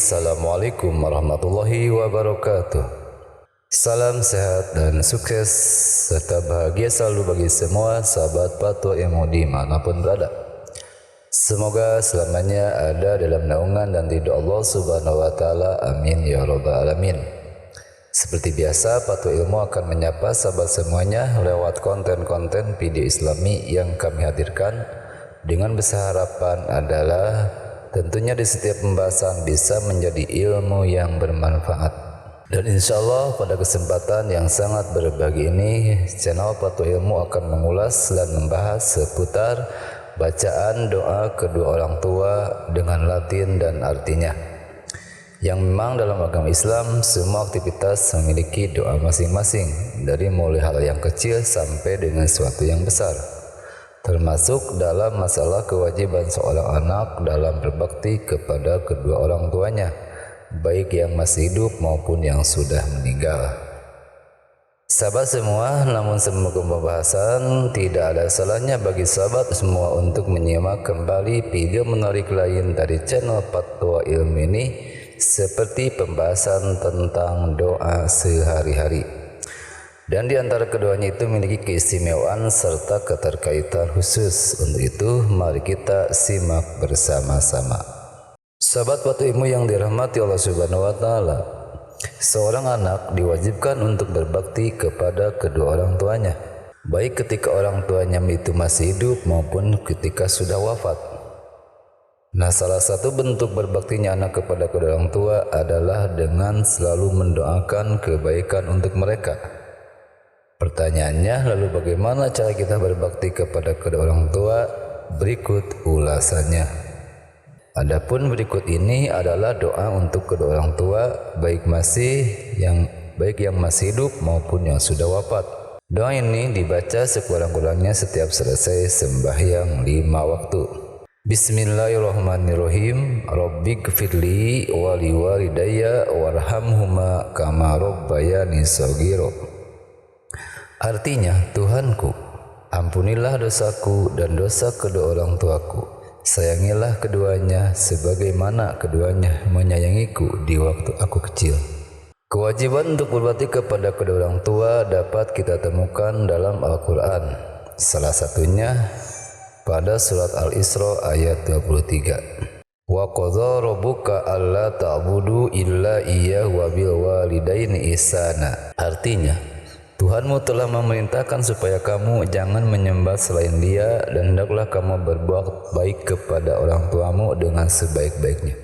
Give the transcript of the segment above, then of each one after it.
Assalamualaikum warahmatullahi wabarakatuh. Salam sehat dan sukses serta bahagia selalu bagi semua sahabat Patwa Ilmu dimanapun berada. Semoga selamanya ada dalam naungan dan ridho Allah Subhanahu wa Ta'ala. Amin ya Rabbal Alamin. Seperti biasa, Patwa Ilmu akan menyapa sahabat semuanya lewat konten-konten video Islami yang kami hadirkan dengan besar harapan adalah tentunya di setiap pembahasan bisa menjadi ilmu yang bermanfaat. Dan insya Allah pada kesempatan yang sangat berbahagia ini, channel Patwa Ilmu akan mengulas dan membahas seputar bacaan doa kedua orang tua dengan Latin dan artinya. Yang memang dalam agama Islam semua aktivitas memiliki doa masing-masing, dari mulai hal yang kecil sampai dengan sesuatu yang besar, termasuk dalam masalah kewajiban seorang anak dalam berbakti kepada kedua orang tuanya, baik yang masih hidup maupun yang sudah meninggal. Sahabat semua, namun sebelum pembahasan, tidak ada salahnya bagi sahabat semua untuk menyimak kembali video menarik lain dari channel Patwa Ilmu ini, seperti pembahasan tentang doa sehari-hari. Dan di antara keduanya itu memiliki keistimewaan serta keterkaitan khusus. Untuk itu, mari kita simak bersama-sama. Sahabat Patwa Ilmu yang dirahmati Allah Subhanahu wa Ta'ala, seorang anak diwajibkan untuk berbakti kepada kedua orang tuanya, baik ketika orang tuanya itu masih hidup maupun ketika sudah wafat. Nah, salah satu bentuk berbaktinya anak kepada kedua orang tua adalah dengan selalu mendoakan kebaikan untuk mereka. Pertanyaannya, lalu bagaimana cara kita berbakti kepada kedua orang tua? Berikut ulasannya. Adapun berikut ini adalah doa untuk kedua orang tua, baik yang masih hidup maupun yang sudah wafat. Doa ini dibaca sekurang-kurangnya setiap selesai sembahyang 5 waktu. Bismillahirrahmanirrahim. Rabbighfirli wa liwalidayya warhamhuma kama rabbayani shaghira. Artinya, Tuhanku, ampunilah dosaku dan dosa kedua orang tuaku. Sayangilah keduanya sebagaimana keduanya menyayangiku di waktu aku kecil. Kewajiban untuk berbakti kepada kedua orang tua dapat kita temukan dalam Al-Quran. Salah satunya pada surat Al-Isra ayat 23. Wa qadha rabbuka alla ta'budu illa iyyahu wa bil walidaini ihsana. Artinya, Tuhanmu telah memerintahkan supaya kamu jangan menyembah selain Dia dan hendaklah kamu berbuat baik kepada orang tuamu dengan sebaik-baiknya.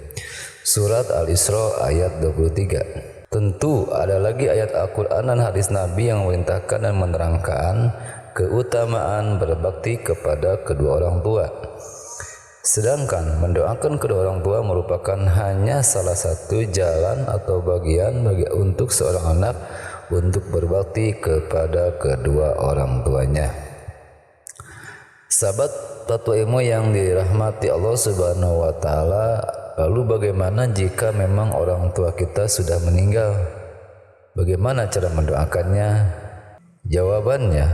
Surat Al-Isra ayat 23. Tentu ada lagi ayat Al-Quran dan hadis Nabi yang memerintahkan dan menerangkan keutamaan berbakti kepada kedua orang tua. Sedangkan mendoakan kedua orang tua merupakan hanya salah satu jalan atau bagian untuk seorang anak untuk berbakti kepada kedua orang tuanya. Sahabat Patwa Ilmu yang dirahmati Allah Subhanahu wa Ta'ala, lalu bagaimana jika memang orang tua kita sudah meninggal? Bagaimana cara mendoakannya? Jawabannya,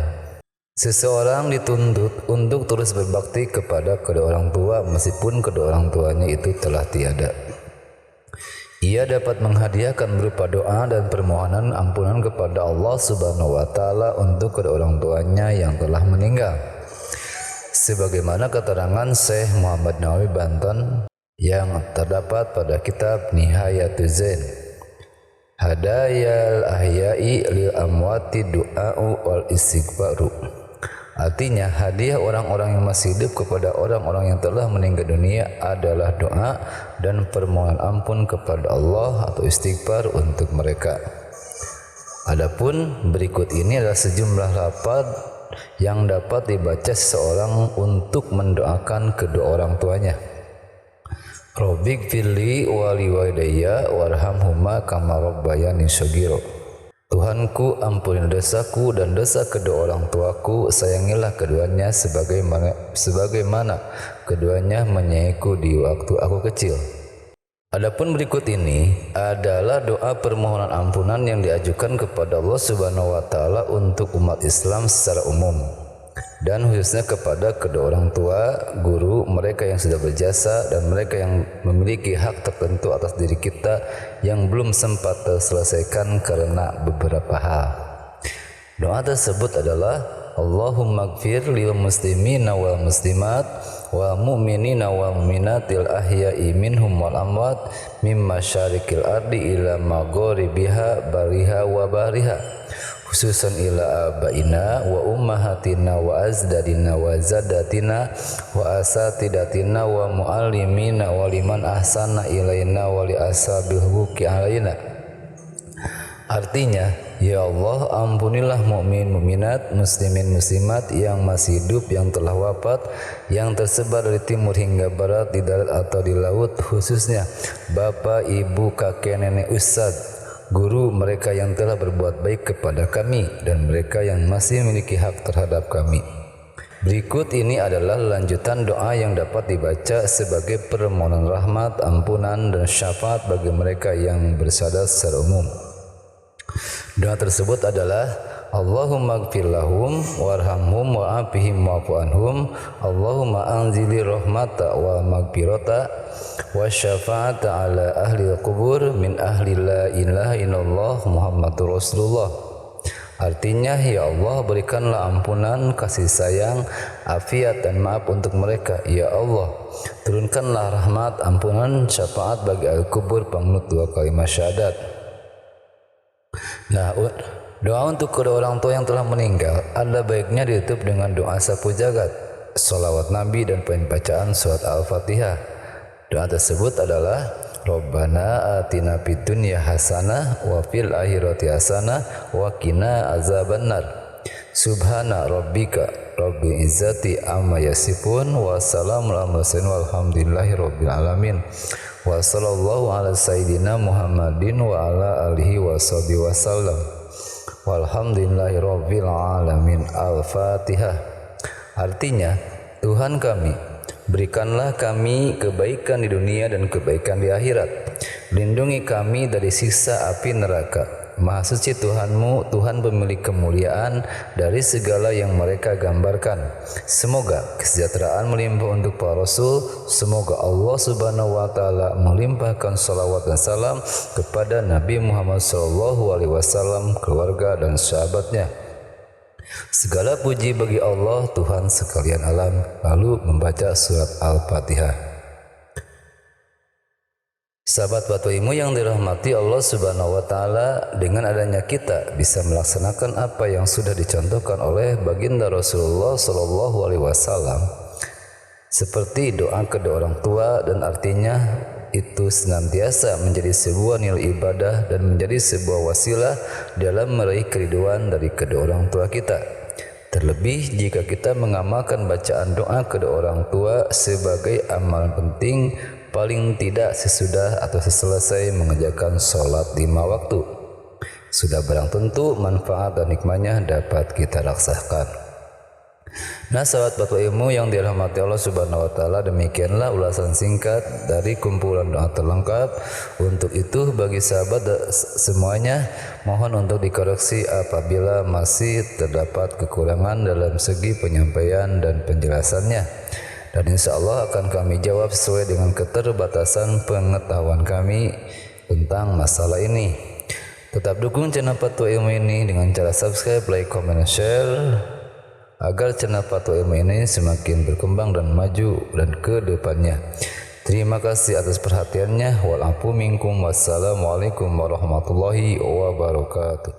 seseorang dituntut untuk terus berbakti kepada kedua orang tua meskipun kedua orang tuanya itu telah tiada. Ia dapat menghadiahkan berupa doa dan permohonan ampunan kepada Allah Subhanahu wa Ta'ala untuk kedua orang tuanya yang telah meninggal. Sebagaimana keterangan Syekh Muhammad Nawawi Banten yang terdapat pada kitab Nihayatuz Zain, Hadayal Ahya'i lil Amwati Du'a'u wal Istighfaru. Artinya, hadiah orang-orang yang masih hidup kepada orang-orang yang telah meninggal dunia adalah doa dan permohonan ampun kepada Allah atau istighfar untuk mereka. Adapun berikut ini adalah sejumlah lafaz yang dapat dibaca seseorang untuk mendoakan kedua orang tuanya. Rabbighfirli wa liwalidayya warhamhuma kama rabbayani shaghira. Tuhanku, ampuni dosaku dan dosa kedua orang tuaku, sayangilah keduanya sebagaimana keduanya menyayangiku di waktu aku kecil. Adapun berikut ini adalah doa permohonan ampunan yang diajukan kepada Allah Subhanahu wa Ta'ala untuk umat Islam secara umum. dan khususnya kepada kedua orang tua, guru, mereka yang sudah berjasa dan mereka yang memiliki hak tertentu atas diri kita yang belum sempat terselesaikan karena beberapa hal. Doa tersebut adalah Allahumma gfir lil muslimina wal muslimat wal mu'minina wal mu'minatil ahya'i minhum wal amwat mimma syarikil ardi ila magharibiha bariha wa bariha khususan ila abaina wa ummahatina wa azdadina wa zadatina wa asatidatina wa muallimina wa liman ahsana ilaina wa li ashabil huquqi alaina. Artinya, ya Allah, ampunilah mukmin mukminat, muslimin muslimat yang masih hidup, yang telah wafat, yang tersebar dari timur hingga barat, di darat atau di laut, khususnya bapak, ibu, kakek, nenek, ustaz, guru, mereka yang telah berbuat baik kepada kami dan mereka yang masih memiliki hak terhadap kami. Berikut ini adalah lanjutan doa yang dapat dibaca sebagai permohonan rahmat, ampunan dan syafaat bagi mereka yang bersyahadat secara umum. Doa tersebut adalah Allahumma gfir lahum warhamhum wa'afihim wa'fu anhum Allahumma anzili rahmata wa magfirata wa syafa'ata ala ahli kubur min ahli la ilaha illallah Muhammadur Rasulullah. Artinya, ya Allah, berikanlah ampunan, kasih sayang, afiat dan maaf untuk mereka. Ya Allah, turunkanlah rahmat, ampunan, syafaat bagi ahli kubur penganut dua kalimat syahadat. Nah, doa untuk kedua orang tua yang telah meninggal ada baiknya ditutup dengan doa sapu jagat, sholawat Nabi dan pembacaan surat Al-Fatihah. Doa tersebut adalah Rabbana atina fid dunya hasanah wa fil akhirati hasanah wa qina azabannar. Subhana rabbika rabbil izzati amma yasifun wa salamun alal mursalin walhamdulillahi rabbil alamin. Wa sallallahu ala sayyidina Muhammadin wa ala alihi wa sahbihi wasallam. Walhamdulillahi rabbil alamin. Al-Fatihah. Artinya, Tuhan kami, berikanlah kami kebaikan di dunia dan kebaikan di akhirat. Lindungi kami dari siksa api neraka. Maha suci Tuhanmu, Tuhan pemilik kemuliaan dari segala yang mereka gambarkan. Semoga kesejahteraan melimpah untuk para Rasul. Semoga Allah Subhanahu wa Ta'ala melimpahkan salawat dan salam kepada Nabi Muhammad SAW, keluarga dan sahabatnya. Segala puji bagi Allah, Tuhan sekalian alam. Lalu membaca surat Al-Fatihah. Sahabat Batu Ilmu yang dirahmati Allah Subhanahu wa Ta'ala, dengan adanya kita bisa melaksanakan apa yang sudah dicontohkan oleh baginda Rasulullah Sallallahu Alaihi Wasallam, seperti doa kedua orang tua, dan artinya itu senantiasa menjadi sebuah nilai ibadah dan menjadi sebuah wasilah dalam meraih keriduan dari kedua orang tua kita. Terlebih jika kita mengamalkan bacaan doa kedua orang tua sebagai amalan penting, paling tidak sesudah atau seselesai mengerjakan sholat 5 waktu, sudah barang tentu manfaat dan nikmatnya dapat kita rasakan. Nah, sahabat Batu Ilmu yang dirahmati Allah Subhanahu wa Ta'ala, demikianlah ulasan singkat dari kumpulan doa terlengkap. Untuk itu, bagi sahabat semuanya, mohon untuk dikoreksi apabila masih terdapat kekurangan dalam segi penyampaian dan penjelasannya. Dan insya Allah akan kami jawab sesuai dengan keterbatasan pengetahuan kami tentang masalah ini. Tetap dukung channel Batu Ilmu ini dengan cara subscribe, like, comment, dan share, agar channel Batu Ilmu ini semakin berkembang dan maju dan ke depannya. Terima kasih atas perhatiannya. Wal afu minkum. Wassalamualaikum warahmatullahi wabarakatuh.